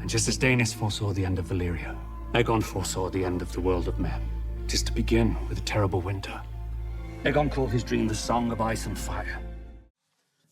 And just as Daenerys foresaw the end of Valyria, Aegon foresaw the end of the world of men. 'Tis to begin with a terrible winter. Aegon called his dream the Song of Ice and Fire.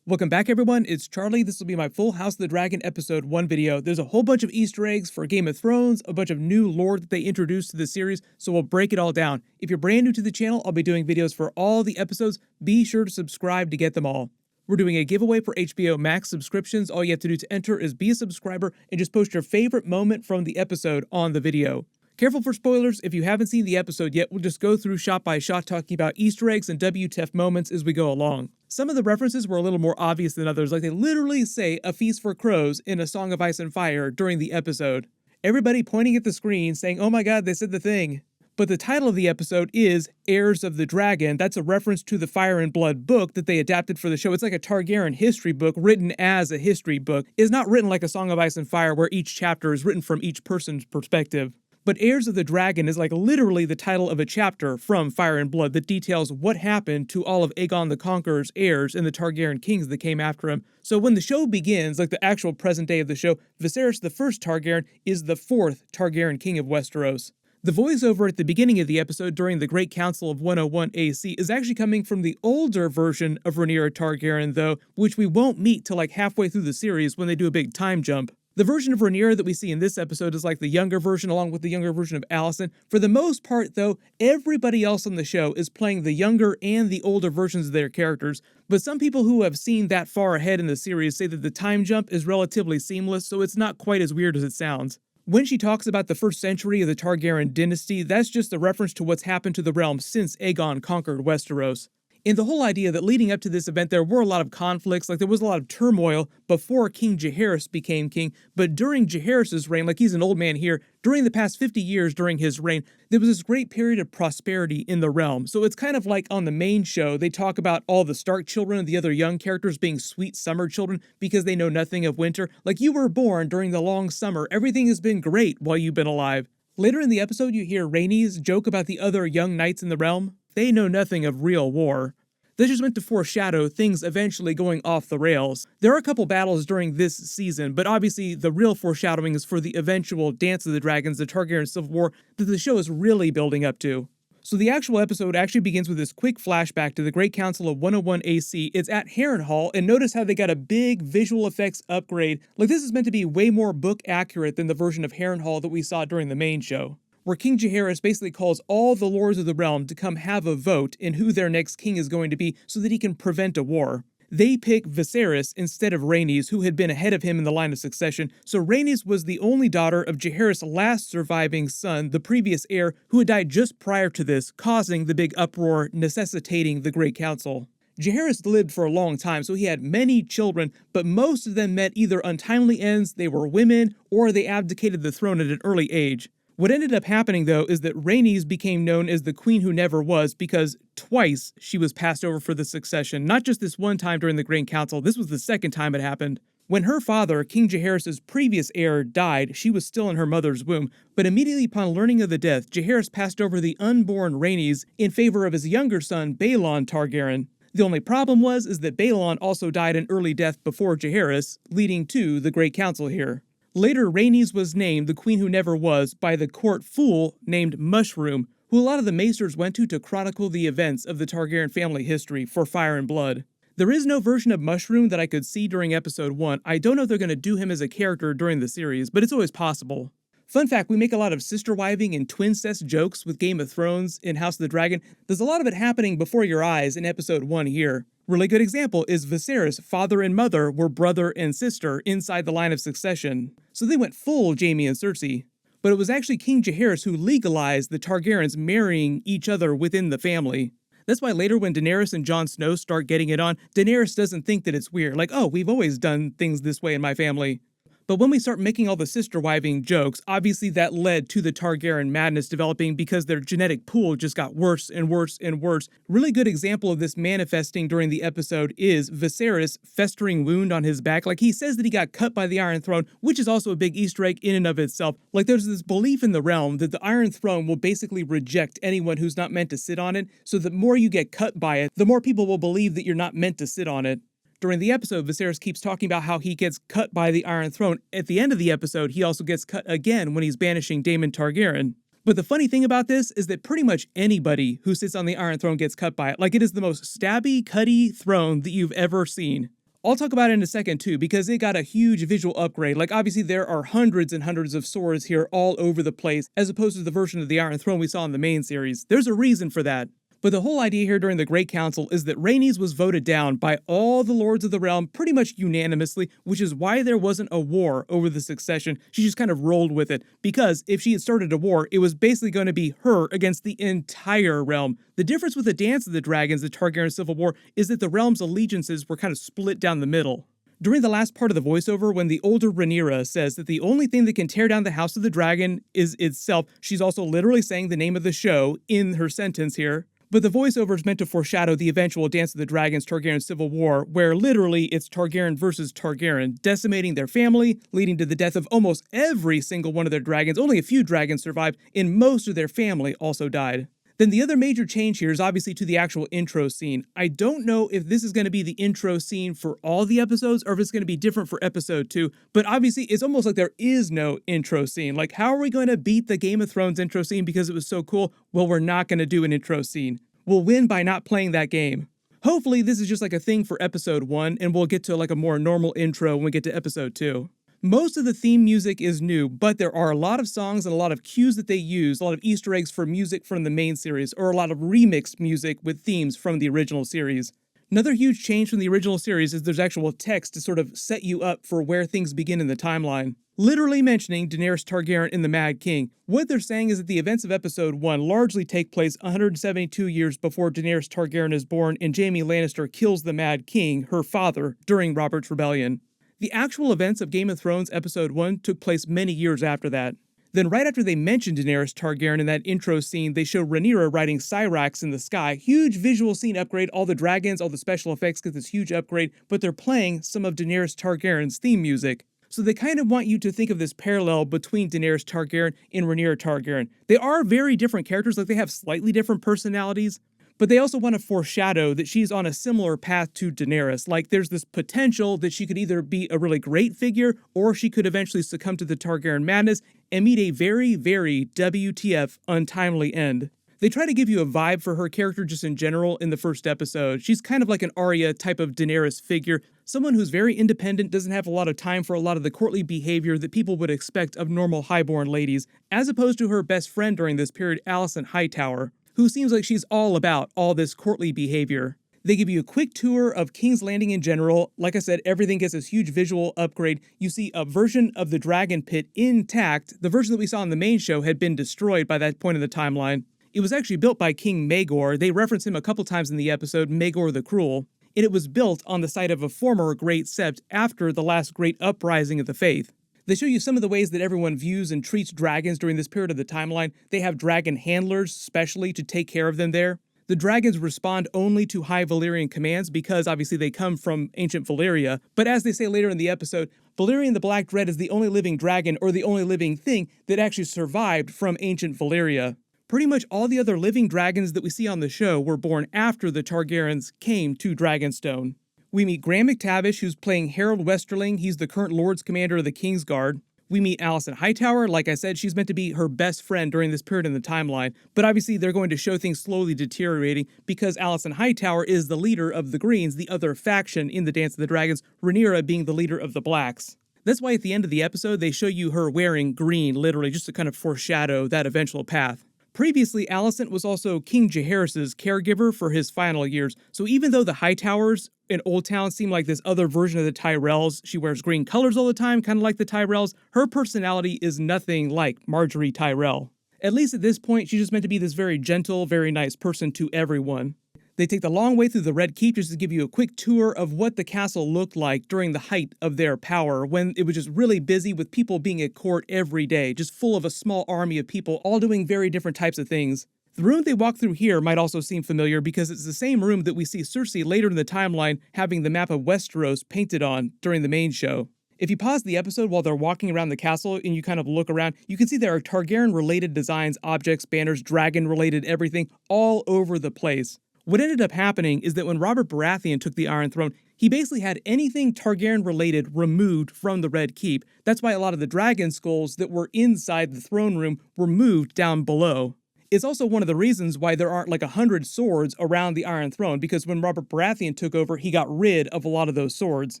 Welcome back, everyone. It's Charlie. This will be my full House of the Dragon episode 1 video. There's a whole bunch of Easter eggs for Game of Thrones, a bunch of new lore that they introduced to the series, so we'll break it all down. If you're brand new to the channel, I'll be doing videos for all the episodes. Be sure to subscribe to get them all. We're doing a giveaway for HBO Max subscriptions. All you have to do to enter is be a subscriber and just post your favorite moment from the episode on the video. Careful for spoilers. If you haven't seen the episode yet, we'll just go through shot by shot talking about Easter eggs and WTF moments as we go along. Some of the references were a little more obvious than others, like they literally say "A Feast for Crows" in A Song of Ice and Fire during the episode. Everybody pointing at the screen saying, "Oh my god, they said the thing." But the title of the episode is Heirs of the Dragon. That's a reference to the Fire and Blood book that they adapted for the show. It's like a Targaryen history book written as a history book. It's not written like A Song of Ice and Fire where each chapter is written from each person's perspective. But Heirs of the Dragon is like literally the title of a chapter from Fire and Blood that details what happened to all of Aegon the Conqueror's heirs and the Targaryen kings that came after him. So when the show begins, like the actual present day of the show, Viserys the First Targaryen is the 4th Targaryen king of Westeros. The voiceover at the beginning of the episode during the Great Council of 101 AC is actually coming from the older version of Rhaenyra Targaryen though, which we won't meet till like halfway through the series when they do a big time jump. The version of Rhaenyra that we see in this episode is like the younger version along with the younger version of Alicent. For the most part though, everybody else on the show is playing the younger and the older versions of their characters, but some people who have seen that far ahead in the series say that the time jump is relatively seamless, so it's not quite as weird as it sounds. When she talks about the first century of the Targaryen dynasty, that's just a reference to what's happened to the realm since Aegon conquered Westeros. And the whole idea that leading up to this event there were a lot of conflicts, like there was a lot of turmoil before King Jaehaerys became king, but during Jaehaerys' reign, like he's an old man here, during the past 50 years during his reign, there was this great period of prosperity in the realm. So it's kind of like on the main show, they talk about all the Stark children and the other young characters being sweet summer children because they know nothing of winter. Like you were born during the long summer, everything has been great while you've been alive. Later in the episode, you hear Rhaenys joke about the other young knights in the realm. They know nothing of real war. This just meant to foreshadow things eventually going off the rails. There are a couple battles during this season, but obviously the real foreshadowing is for the eventual Dance of the Dragons, the Targaryen Civil War, that the show is really building up to. So the actual episode actually begins with this quick flashback to the Great Council of 101 AC. It's at Harrenhal, and notice how they got a big visual effects upgrade. Like this is meant to be way more book accurate than the version of Harrenhal that we saw during the main show, where King Jaehaerys basically calls all the lords of the realm to come have a vote in who their next king is going to be so that he can prevent a war. They pick Viserys instead of Rhaenys, who had been ahead of him in the line of succession, so Rhaenys was the only daughter of Jaehaerys' last surviving son, the previous heir, who had died just prior to this, causing the big uproar necessitating the Great Council. Jaehaerys lived for a long time, so he had many children, but most of them met either untimely ends, they were women, or they abdicated the throne at an early age. What ended up happening, though, is that Rhaenys became known as the Queen Who Never Was because twice she was passed over for the succession, not just this one time during the Great Council, this was the second time it happened. When her father, King Jaehaerys' previous heir, died, she was still in her mother's womb, but immediately upon learning of the death, Jaehaerys passed over the unborn Rhaenys in favor of his younger son, Baelon Targaryen. The only problem is that Baelon also died an early death before Jaehaerys, leading to the Great Council here. Later, Rhaenys was named the Queen Who Never Was by the court fool named Mushroom, who a lot of the maesters went to chronicle the events of the Targaryen family history for Fire and Blood. There is no version of Mushroom that I could see during episode 1. I don't know if they're going to do him as a character during the series, but it's always possible. Fun fact, we make a lot of sister-wiving and twincest jokes with Game of Thrones in House of the Dragon. There's a lot of it happening before your eyes in episode 1 here. Really good example is Viserys' father and mother were brother and sister inside the line of succession. So they went full Jaime and Cersei. But it was actually King Jaehaerys who legalized the Targaryens marrying each other within the family. That's why later when Daenerys and Jon Snow start getting it on, Daenerys doesn't think that it's weird, like, oh, we've always done things this way in my family. But when we start making all the sister-wiving jokes, obviously that led to the Targaryen madness developing because their genetic pool just got worse and worse and worse. Really good example of this manifesting during the episode is Viserys' festering wound on his back. Like, he says that he got cut by the Iron Throne, which is also a big Easter egg in and of itself. Like, there's this belief in the realm that the Iron Throne will basically reject anyone who's not meant to sit on it, so the more you get cut by it, the more people will believe that you're not meant to sit on it. During the episode, Viserys keeps talking about how he gets cut by the Iron Throne. At the end of the episode, he also gets cut again when he's banishing Daemon Targaryen. But the funny thing about this is that pretty much anybody who sits on the Iron Throne gets cut by it. Like, it is the most stabby, cutty throne that you've ever seen. I'll talk about it in a second too, because it got a huge visual upgrade. Like, obviously there are hundreds and hundreds of swords here all over the place, as opposed to the version of the Iron Throne we saw in the main series. There's a reason for that. But the whole idea here during the Great Council is that Rhaenys was voted down by all the Lords of the Realm pretty much unanimously, which is why there wasn't a war over the succession. She just kind of rolled with it, because if she had started a war, it was basically going to be her against the entire realm. The difference with the Dance of the Dragons, the Targaryen Civil War, is that the realm's allegiances were kind of split down the middle. During the last part of the voiceover, when the older Rhaenyra says that the only thing that can tear down the House of the Dragon is itself, she's also literally saying the name of the show in her sentence here. But the voiceover is meant to foreshadow the eventual Dance of the Dragons Targaryen Civil War, where literally it's Targaryen versus Targaryen, decimating their family, leading to the death of almost every single one of their dragons. Only a few dragons survived, and most of their family also died. Then the other major change here is obviously to the actual intro scene. I don't know if this is going to be the intro scene for all the episodes or if it's going to be different for episode 2, but obviously it's almost like there is no intro scene. Like, how are we going to beat the Game of Thrones intro scene because it was so cool? Well, we're not going to do an intro scene. We'll win by not playing that game. Hopefully this is just like a thing for episode 1 and we'll get to like a more normal intro when we get to episode 2. Most of the theme music is new, but there are a lot of songs and a lot of cues that they use, a lot of Easter eggs for music from the main series, or a lot of remixed music with themes from the original series. Another huge change from the original series is there's actual text to sort of set you up for where things begin in the timeline. Literally mentioning Daenerys Targaryen and the Mad King. What they're saying is that the events of episode 1 largely take place 172 years before Daenerys Targaryen is born and Jaime Lannister kills the Mad King, her father, during Robert's Rebellion. The actual events of Game of Thrones episode 1 took place many years after that. Then right after they mentioned Daenerys Targaryen in that intro scene, they show Rhaenyra riding Cyrax in the sky. Huge visual scene upgrade, all the dragons, all the special effects get this huge upgrade, but they're playing some of Daenerys Targaryen's theme music. So they kind of want you to think of this parallel between Daenerys Targaryen and Rhaenyra Targaryen. They are very different characters, like they have slightly different personalities, but they also want to foreshadow that she's on a similar path to Daenerys. Like, there's this potential that she could either be a really great figure, or she could eventually succumb to the Targaryen madness and meet a very, very WTF untimely end. They try to give you a vibe for her character just in general in the first episode. She's kind of like an Arya type of Daenerys figure, someone who's very independent, doesn't have a lot of time for a lot of the courtly behavior that people would expect of normal highborn ladies, as opposed to her best friend during this period, Alicent Hightower, who seems like she's all about all this courtly behavior. They give you a quick tour of King's Landing in general. Like I said, everything gets this huge visual upgrade. You see a version of the Dragon Pit intact. The version that we saw in the main show had been destroyed by that point in the timeline. It was actually built by King Maegor. They reference him a couple times in the episode, Maegor the Cruel. And it was built on the site of a former great sept after the last great uprising of the faith. They show you some of the ways that everyone views and treats dragons during this period of the timeline. They have dragon handlers, specially, to take care of them there. The dragons respond only to High Valyrian commands because, obviously, they come from ancient Valyria. But as they say later in the episode, Valyrian the Black Dread is the only living dragon, or the only living thing, that actually survived from ancient Valyria. Pretty much all the other living dragons that we see on the show were born after the Targaryens came to Dragonstone. We meet Graham McTavish, who's playing Harold Westerling. He's the current Lords Commander of the Kingsguard. We meet Alicent Hightower. Like I said, she's meant to be her best friend during this period in the timeline, but obviously they're going to show things slowly deteriorating because Alicent Hightower is the leader of the Greens, the other faction in the Dance of the Dragons, Rhaenyra being the leader of the Blacks. That's why at the end of the episode, they show you her wearing green, literally, just to kind of foreshadow that eventual path. Previously, Alicent was also King Jaehaerys' caregiver for his final years, so even though the Hightowers in Old Town seem like this other version of the Tyrells, she wears green colors all the time, kind of like the Tyrells, her personality is nothing like Margaery Tyrell. At least at this point, she's just meant to be this very gentle, very nice person to everyone. They take the long way through the Red Keep just to give you a quick tour of what the castle looked like during the height of their power, when it was just really busy with people being at court every day, just full of a small army of people, all doing very different types of things. The room they walk through here might also seem familiar because it's the same room that we see Cersei later in the timeline having the map of Westeros painted on during the main show. If you pause the episode while they're walking around the castle and you kind of look around, you can see there are Targaryen-related designs, objects, banners, dragon-related everything all over the place. What ended up happening is that when Robert Baratheon took the Iron Throne, he basically had anything Targaryen-related removed from the Red Keep. That's why a lot of the dragon skulls that were inside the throne room were moved down below. It's also one of the reasons why there aren't like 100 swords around the Iron Throne, because when Robert Baratheon took over, he got rid of a lot of those swords.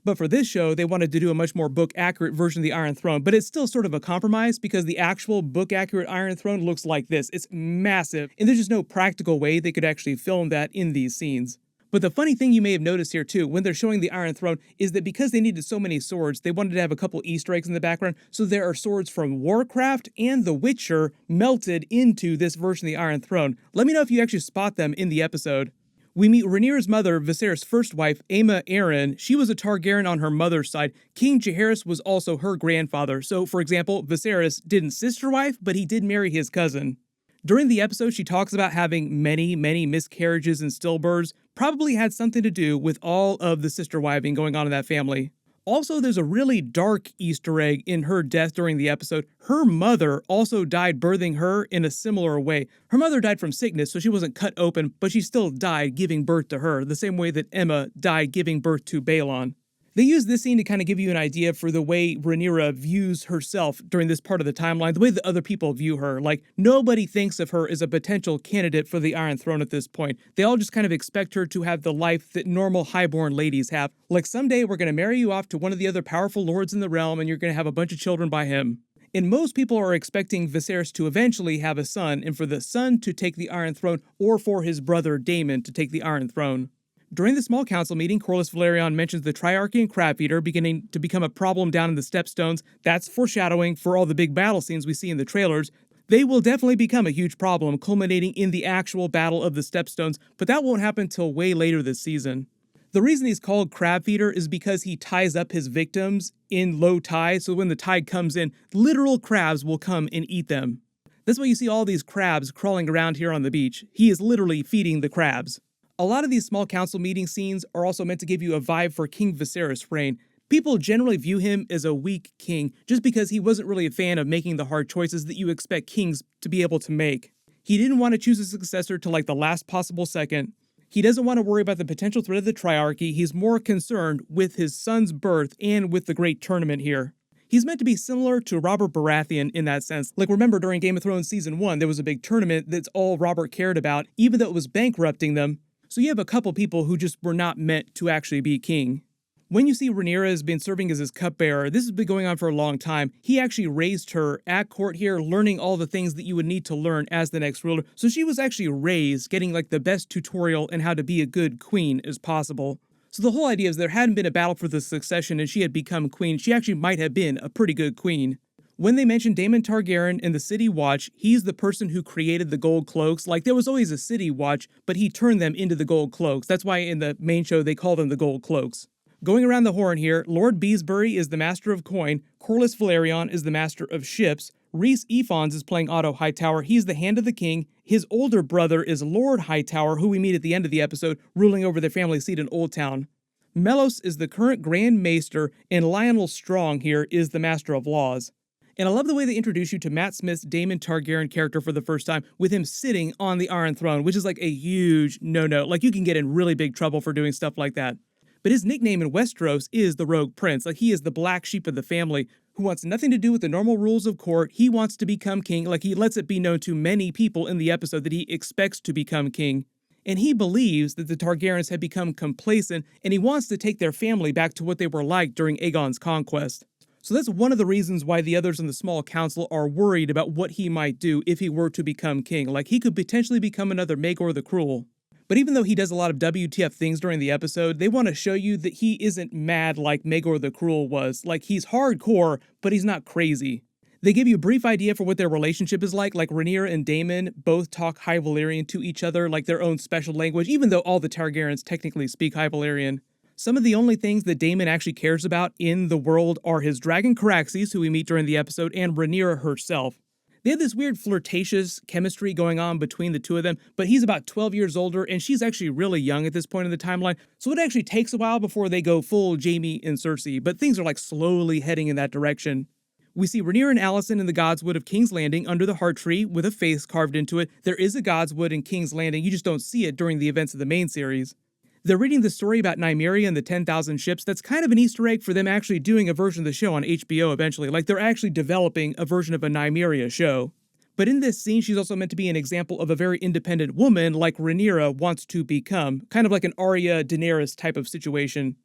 But for this show, they wanted to do a much more book-accurate version of the Iron Throne, but it's still sort of a compromise because the actual book-accurate Iron Throne looks like this. It's massive, and there's just no practical way they could actually film that in these scenes. But the funny thing you may have noticed here too, when they're showing the Iron Throne, is that because they needed so many swords, they wanted to have a couple Easter eggs in the background, so there are swords from Warcraft and The Witcher melted into this version of the Iron Throne. Let me know if you actually spot them in the episode. We meet Rhaenyra's mother, Viserys' first wife, Aemma Arryn. She was a Targaryen on her mother's side. King Jaehaerys was also her grandfather, so for example, Viserys didn't sister wife, but he did marry his cousin. During the episode, she talks about having many miscarriages and stillbirths, probably had something to do with all of the sister wiving going on in that family. Also, there's a really dark Easter egg in her death during the episode. Her mother also died birthing her in a similar way. Her mother died from sickness, so she wasn't cut open, but she still died giving birth to her, the same way that Aemma died giving birth to Baelon. They use this scene to kind of give you an idea for the way Rhaenyra views herself during this part of the timeline, the way that other people view her. Like, nobody thinks of her as a potential candidate for the Iron Throne at this point. They all just kind of expect her to have the life that normal highborn ladies have. Like, someday we're going to marry you off to one of the other powerful lords in the realm and you're going to have a bunch of children by him. And most people are expecting Viserys to eventually have a son, and for the son to take the Iron Throne, or for his brother Daemon to take the Iron Throne. During the small council meeting, Corlys Velaryon mentions the Triarchy and Crabfeeder beginning to become a problem down in the Stepstones. That's foreshadowing for all the big battle scenes we see in the trailers. They will definitely become a huge problem, culminating in the actual Battle of the Stepstones, but that won't happen till way later this season. The reason he's called Crabfeeder is because he ties up his victims in low tide, so when the tide comes in, literal crabs will come and eat them. That's why you see all these crabs crawling around here on the beach. He is literally feeding the crabs. A lot of these small council meeting scenes are also meant to give you a vibe for King Viserys' reign. People generally view him as a weak king just because he wasn't really a fan of making the hard choices that you expect kings to be able to make. He didn't want to choose a successor to like the last possible second. He doesn't want to worry about the potential threat of the Triarchy. He's more concerned with his son's birth and with the great tournament here. He's meant to be similar to Robert Baratheon in that sense. Like, remember during Game of Thrones Season 1, there was a big tournament that's all Robert cared about, even though it was bankrupting them. So you have a couple people who just were not meant to actually be king. When you see Rhaenyra has been serving as his cupbearer, this has been going on for a long time. He actually raised her at court here, learning all the things that you would need to learn as the next ruler. So she was actually raised, getting like the best tutorial in how to be a good queen as possible. So the whole idea is there hadn't been a battle for the succession and she had become queen. She actually might have been a pretty good queen. When they mention Daemon Targaryen in the City Watch, he's the person who created the gold cloaks. Like, there was always a City Watch, but he turned them into the gold cloaks. That's why in the main show they call them the gold cloaks. Going around the horn here, Lord Beesbury is the master of coin, Corlys Velaryon is the master of ships, Rhys Ifans is playing Otto Hightower, he's the hand of the king, his older brother is Lord Hightower, who we meet at the end of the episode, ruling over their family seat in Old Town. Melos is the current Grand Maester, and Lionel Strong here is the Master of Laws. And I love the way they introduce you to Matt Smith's Daemon Targaryen character for the first time, with him sitting on the Iron Throne, which is like a huge no-no. Like, you can get in really big trouble for doing stuff like that. But his nickname in Westeros is the Rogue Prince. Like, he is the black sheep of the family, who wants nothing to do with the normal rules of court. He wants to become king. Like, he lets it be known to many people in the episode that he expects to become king. And he believes that the Targaryens have become complacent, and he wants to take their family back to what they were like during Aegon's conquest. So that's one of the reasons why the others in the small council are worried about what he might do if he were to become king. Like, he could potentially become another Maegor the Cruel. But even though he does a lot of WTF things during the episode, they want to show you that he isn't mad like Maegor the Cruel was. Like, he's hardcore, but he's not crazy. They give you a brief idea for what their relationship is like Rhaenyra and Daemon both talk High Valyrian to each other like their own special language, even though all the Targaryens technically speak High Valyrian. Some of the only things that Daemon actually cares about in the world are his dragon Caraxes, who we meet during the episode, and Rhaenyra herself. They have this weird flirtatious chemistry going on between the two of them, but he's about 12 years older, and she's actually really young at this point in the timeline, so it actually takes a while before they go full Jaime and Cersei, but things are like slowly heading in that direction. We see Rhaenyra and Alicent in the Godswood of King's Landing under the Heart Tree with a face carved into it. There is a Godswood in King's Landing, you just don't see it during the events of the main series. They're reading the story about Nymeria and the 10,000 ships. That's kind of an Easter egg for them actually doing a version of the show on HBO eventually. Like, they're actually developing a version of a Nymeria show. But in this scene, she's also meant to be an example of a very independent woman like Rhaenyra wants to become. Kind of like an Arya Daenerys type of situation.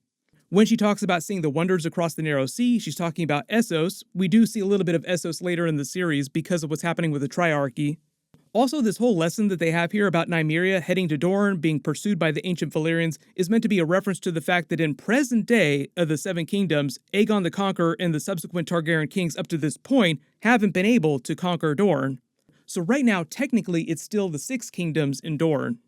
When she talks about seeing the wonders across the narrow sea, she's talking about Essos. We do see a little bit of Essos later in the series because of what's happening with the Triarchy. Also, this whole lesson that they have here about Nymeria heading to Dorne, being pursued by the ancient Valyrians, is meant to be a reference to the fact that in present day of the Seven Kingdoms, Aegon the Conqueror and the subsequent Targaryen kings up to this point haven't been able to conquer Dorne. So right now, technically, it's still the Six Kingdoms in Dorne.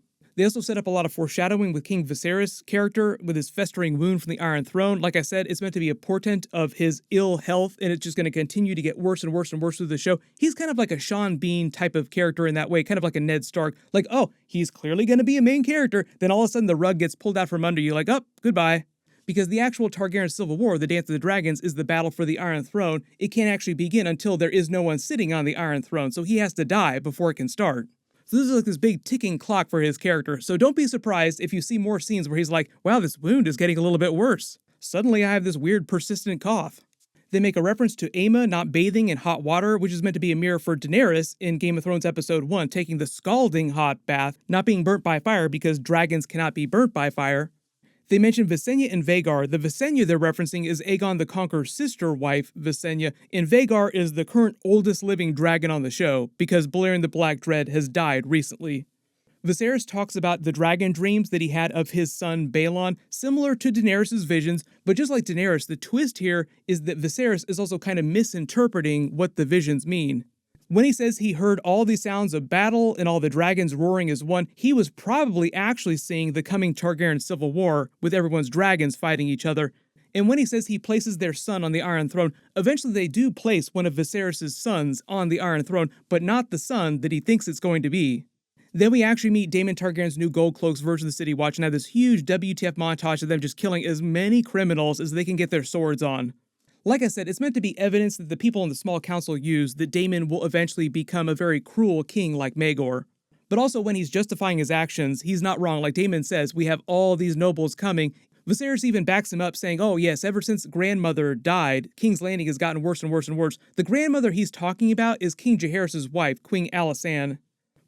They also set up a lot of foreshadowing with King Viserys' character with his festering wound from the Iron Throne. Like I said, it's meant to be a portent of his ill health, and it's just going to continue to get worse and worse and worse through the show. He's kind of like a Sean Bean type of character in that way, kind of like a Ned Stark. Like, oh, he's clearly going to be a main character. Then all of a sudden the rug gets pulled out from under you like, oh, goodbye. Because the actual Targaryen Civil War, the Dance of the Dragons, is the battle for the Iron Throne. It can't actually begin until there is no one sitting on the Iron Throne, so he has to die before it can start. So this is like this big ticking clock for his character, so don't be surprised if you see more scenes where he's like, wow, this wound is getting a little bit worse. Suddenly I have this weird persistent cough. They make a reference to Aemma not bathing in hot water, which is meant to be a mirror for Daenerys in Game of Thrones Episode 1, taking the scalding hot bath, not being burnt by fire because dragons cannot be burnt by fire. They mention Visenya and Vhagar. The Visenya they're referencing is Aegon the Conqueror's sister wife, Visenya, and Vhagar is the current oldest living dragon on the show, because Balerion the Black Dread has died recently. Viserys talks about the dragon dreams that he had of his son Balon, similar to Daenerys' visions, but just like Daenerys, the twist here is that Viserys is also kind of misinterpreting what the visions mean. When he says he heard all the sounds of battle and all the dragons roaring as one, he was probably actually seeing the coming Targaryen Civil War with everyone's dragons fighting each other. And when he says he places their son on the Iron Throne, eventually they do place one of Viserys' sons on the Iron Throne, but not the son that he thinks it's going to be. Then we actually meet Daemon Targaryen's new Gold Cloaks version of the City Watch and have this huge WTF montage of them just killing as many criminals as they can get their swords on. Like I said, it's meant to be evidence that the people in the small council use that Daemon will eventually become a very cruel king like Maegor. But also when he's justifying his actions, he's not wrong. Like Daemon says, we have all these nobles coming. Viserys even backs him up saying, oh yes, ever since grandmother died, King's Landing has gotten worse and worse and worse. The grandmother he's talking about is King Jaehaerys' wife, Queen Alysanne.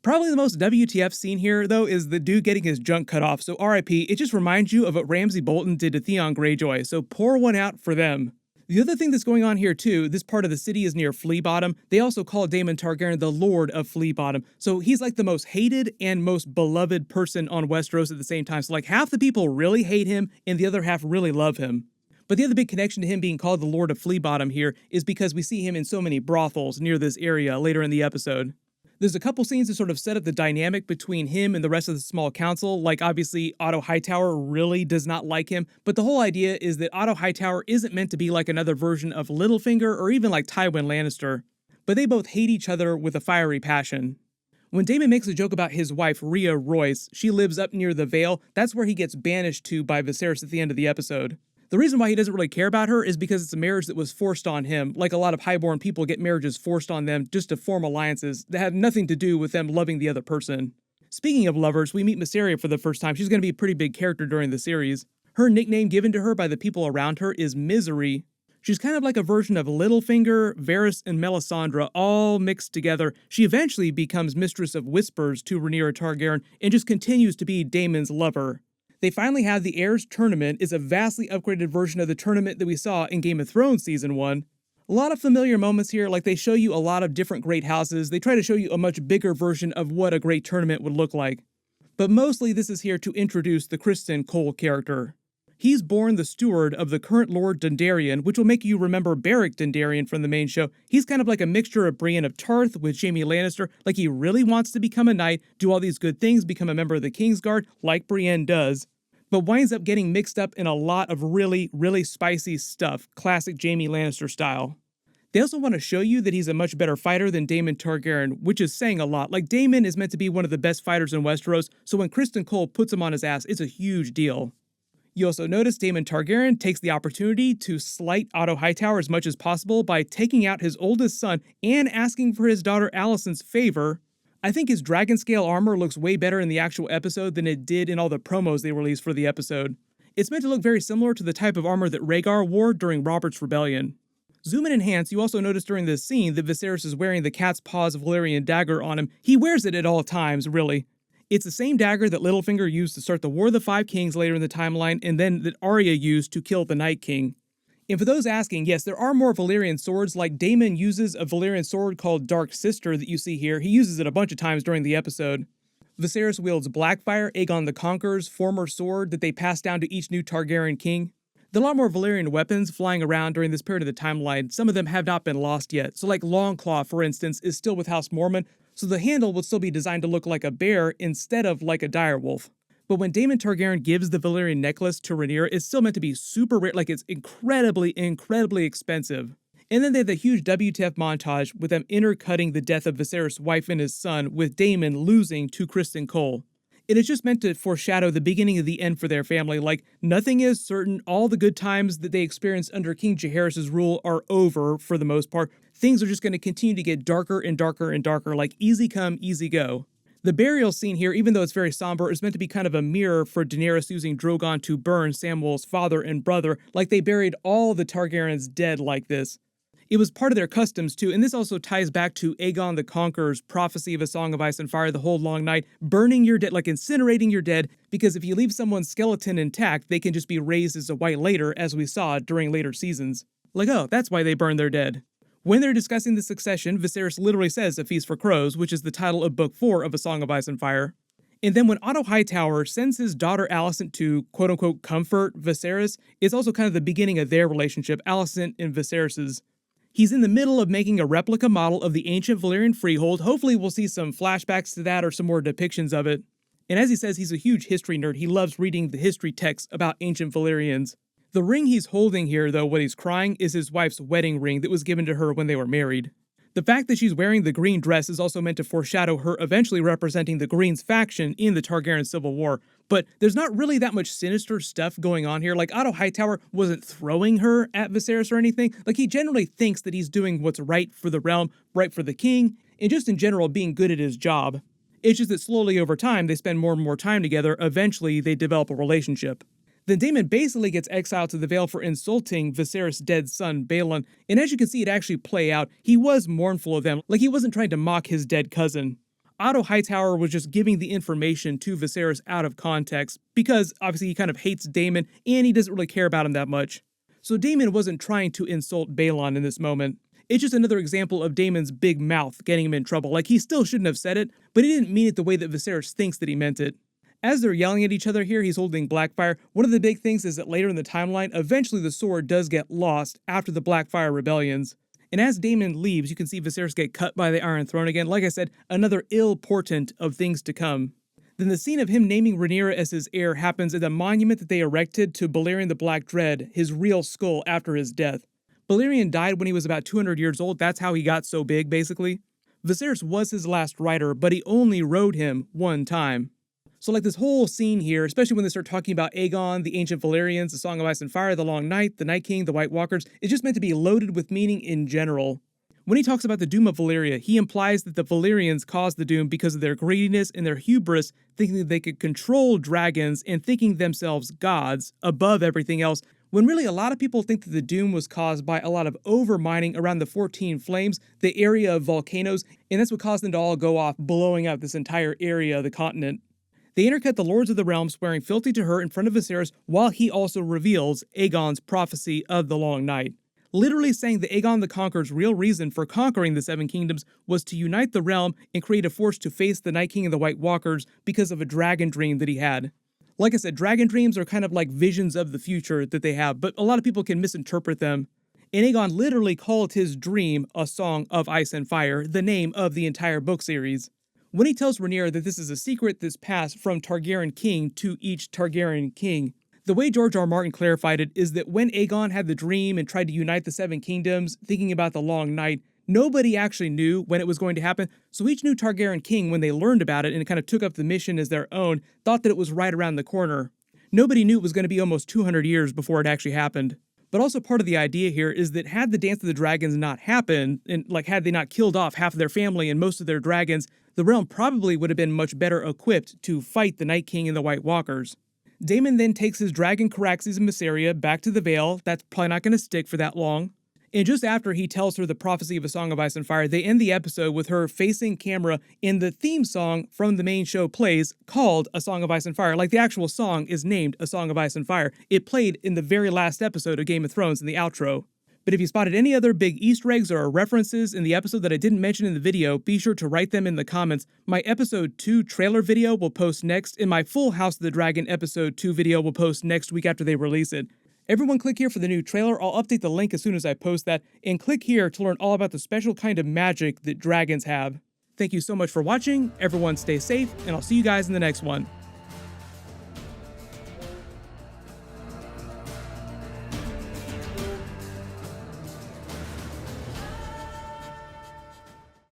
Probably the most WTF scene here, though, is the dude getting his junk cut off. So RIP, it just reminds you of what Ramsay Bolton did to Theon Greyjoy. So pour one out for them. The other thing that's going on here too, this part of the city is near Flea Bottom. They also call Daemon Targaryen the Lord of Flea Bottom. So he's like the most hated and most beloved person on Westeros at the same time. So like half the people really hate him and the other half really love him. But the other big connection to him being called the Lord of Flea Bottom here is because we see him in so many brothels near this area later in the episode. There's a couple scenes to sort of set up the dynamic between him and the rest of the small council. Like, obviously, Otto Hightower really does not like him, but the whole idea is that Otto Hightower isn't meant to be like another version of Littlefinger or even like Tywin Lannister. But they both hate each other with a fiery passion. When Daemon makes a joke about his wife, Rhea Royce, she lives up near the Vale. That's where he gets banished to by Viserys at the end of the episode. The reason why he doesn't really care about her is because it's a marriage that was forced on him, like a lot of highborn people get marriages forced on them just to form alliances that have nothing to do with them loving the other person. Speaking of lovers, we meet Mysaria for the first time. She's going to be a pretty big character during the series. Her nickname given to her by the people around her is Misery. She's kind of like a version of Littlefinger, Varys, and Melisandre all mixed together. She eventually becomes Mistress of Whispers to Rhaenyra Targaryen and just continues to be Daemon's lover. They finally have the Heirs Tournament. It's a vastly upgraded version of the tournament that we saw in Game of Thrones Season 1. A lot of familiar moments here, like they show you a lot of different great houses. They try to show you a much bigger version of what a great tournament would look like. But mostly this is here to introduce the Criston Cole character. He's born the steward of the current Lord Dondarrion, which will make you remember Beric Dondarrion from the main show. He's kind of like a mixture of Brienne of Tarth with Jaime Lannister. Like he really wants to become a knight, do all these good things, become a member of the Kingsguard, like Brienne does, but winds up getting mixed up in a lot of really, really spicy stuff, classic Jaime Lannister style. They also want to show you that he's a much better fighter than Daemon Targaryen, which is saying a lot. Like, Daemon is meant to be one of the best fighters in Westeros, so when Criston Cole puts him on his ass, it's a huge deal. You also notice Daemon Targaryen takes the opportunity to slight Otto Hightower as much as possible by taking out his oldest son and asking for his daughter Alicent's favor. I think his dragon scale armor looks way better in the actual episode than it did in all the promos they released for the episode. It's meant to look very similar to the type of armor that Rhaegar wore during Robert's Rebellion. Zoom in and enhance, you also notice during this scene that Viserys is wearing the cat's paws Valyrian dagger on him. He wears it at all times, really. It's the same dagger that Littlefinger used to start the War of the Five Kings later in the timeline, and then that Arya used to kill the Night King. And for those asking, yes, there are more Valyrian swords, like Daemon uses a Valyrian sword called Dark Sister that you see here. He uses it a bunch of times during the episode. Viserys wields Blackfire, Aegon the Conqueror's former sword that they passed down to each new Targaryen king. There are a lot more Valyrian weapons flying around during this period of the timeline. Some of them have not been lost yet. So like Longclaw, for instance, is still with House Mormont, so the handle will still be designed to look like a bear instead of like a direwolf. But when Daemon Targaryen gives the Valyrian necklace to Rhaenyra, it's still meant to be super rare, like it's incredibly expensive. And then they have the huge WTF montage with them intercutting the death of Viserys' wife and his son, with Daemon losing to Criston Cole. It is just meant to foreshadow the beginning of the end for their family, like nothing is certain, all the good times that they experienced under King Jaehaerys' rule are over for the most part. Things are just going to continue to get darker and darker and darker, like easy come, easy go. The burial scene here, even though it's very somber, is meant to be kind of a mirror for Daenerys using Drogon to burn Samwell's father and brother, like they buried all the Targaryens dead like this. It was part of their customs too, and this also ties back to Aegon the Conqueror's prophecy of A Song of Ice and Fire the whole long night, burning your dead, like incinerating your dead, because if you leave someone's skeleton intact, they can just be raised as a white later, as we saw during later seasons. Like, oh, that's why they burn their dead. When they're discussing the succession, Viserys literally says A Feast for Crows, which is the title of Book 4 of A Song of Ice and Fire. And then when Otto Hightower sends his daughter Alicent to quote-unquote comfort Viserys, it's also kind of the beginning of their relationship, Alicent and Viserys's. He's in the middle of making a replica model of the ancient Valyrian freehold. Hopefully we'll see some flashbacks to that or some more depictions of it. And as he says, he's a huge history nerd. He loves reading the history texts about ancient Valyrians. The ring he's holding here, though, when he's crying, is his wife's wedding ring that was given to her when they were married. The fact that she's wearing the green dress is also meant to foreshadow her eventually representing the Greens faction in the Targaryen Civil War. But there's not really that much sinister stuff going on here. Like, Otto Hightower wasn't throwing her at Viserys or anything. Like, he generally thinks that he's doing what's right for the realm, right for the king, and just in general being good at his job. It's just that slowly over time, they spend more and more time together. Eventually, they develop a relationship. Then Daemon basically gets exiled to the Vale for insulting Viserys' dead son, Balon, and as you can see it actually play out, he was mournful of them, like he wasn't trying to mock his dead cousin. Otto Hightower was just giving the information to Viserys out of context, because obviously he kind of hates Daemon, and he doesn't really care about him that much. So Daemon wasn't trying to insult Balon in this moment. It's just another example of Daemon's big mouth getting him in trouble. Like, he still shouldn't have said it, but he didn't mean it the way that Viserys thinks that he meant it. As they're yelling at each other here, he's holding Blackfire. One of the big things is that later in the timeline, eventually the sword does get lost after the Blackfire rebellions. And as Daemon leaves, you can see Viserys get cut by the Iron Throne again. Like I said, another ill portent of things to come. Then the scene of him naming Rhaenyra as his heir happens at the monument that they erected to Balerion the Black Dread, his real skull after his death. Balerion died when he was about 200 years old. That's how he got so big, basically. Viserys was his last rider, but he only rode him one time. So like this whole scene here, especially when they start talking about Aegon, the ancient Valyrians, the Song of Ice and Fire, the Long Night, the Night King, the White Walkers, it's just meant to be loaded with meaning in general. When he talks about the doom of Valyria, he implies that the Valyrians caused the doom because of their greediness and their hubris, thinking that they could control dragons and thinking themselves gods above everything else, when really a lot of people think that the doom was caused by a lot of overmining around the 14 Flames, the area of volcanoes, and that's what caused them to all go off, blowing up this entire area of the continent. They intercut the Lords of the Realm swearing fealty to her in front of Viserys while he also reveals Aegon's prophecy of the Long Night, literally saying that Aegon the Conqueror's real reason for conquering the Seven Kingdoms was to unite the realm and create a force to face the Night King and the White Walkers because of a dragon dream that he had. Like I said, dragon dreams are kind of like visions of the future that they have, but a lot of people can misinterpret them. And Aegon literally called his dream A Song of Ice and Fire, the name of the entire book series. When he tells Rhaenyra that this is a secret that's passed from Targaryen king to each Targaryen king, the way George R. Martin clarified it is that when Aegon had the dream and tried to unite the Seven Kingdoms, thinking about the Long Night, nobody actually knew when it was going to happen, so each new Targaryen king, when they learned about it and kind of took up the mission as their own, thought that it was right around the corner. Nobody knew it was going to be almost 200 years before it actually happened. But also part of the idea here is that had the Dance of the Dragons not happened, and had they not killed off half of their family and most of their dragons, the realm probably would have been much better equipped to fight the Night King and the White Walkers. Daemon then takes his dragon Caraxes and Mysaria back to the Vale. That's probably not going to stick for that long. And just after he tells her the prophecy of A Song of Ice and Fire, they end the episode with her facing camera and the theme song from the main show plays, called A Song of Ice and Fire. Like, the actual song is named A Song of Ice and Fire. It played in the very last episode of Game of Thrones in the outro. But if you spotted any other big Easter eggs or references in the episode that I didn't mention in the video, be sure to write them in the comments. My episode 2 trailer video will post next, and my full House of the Dragon episode 2 video will post next week after they release it. Everyone click here for the new trailer. I'll update the link as soon as I post that, and click here to learn all about the special kind of magic that dragons have. Thank you so much for watching, everyone stay safe, and I'll see you guys in the next one.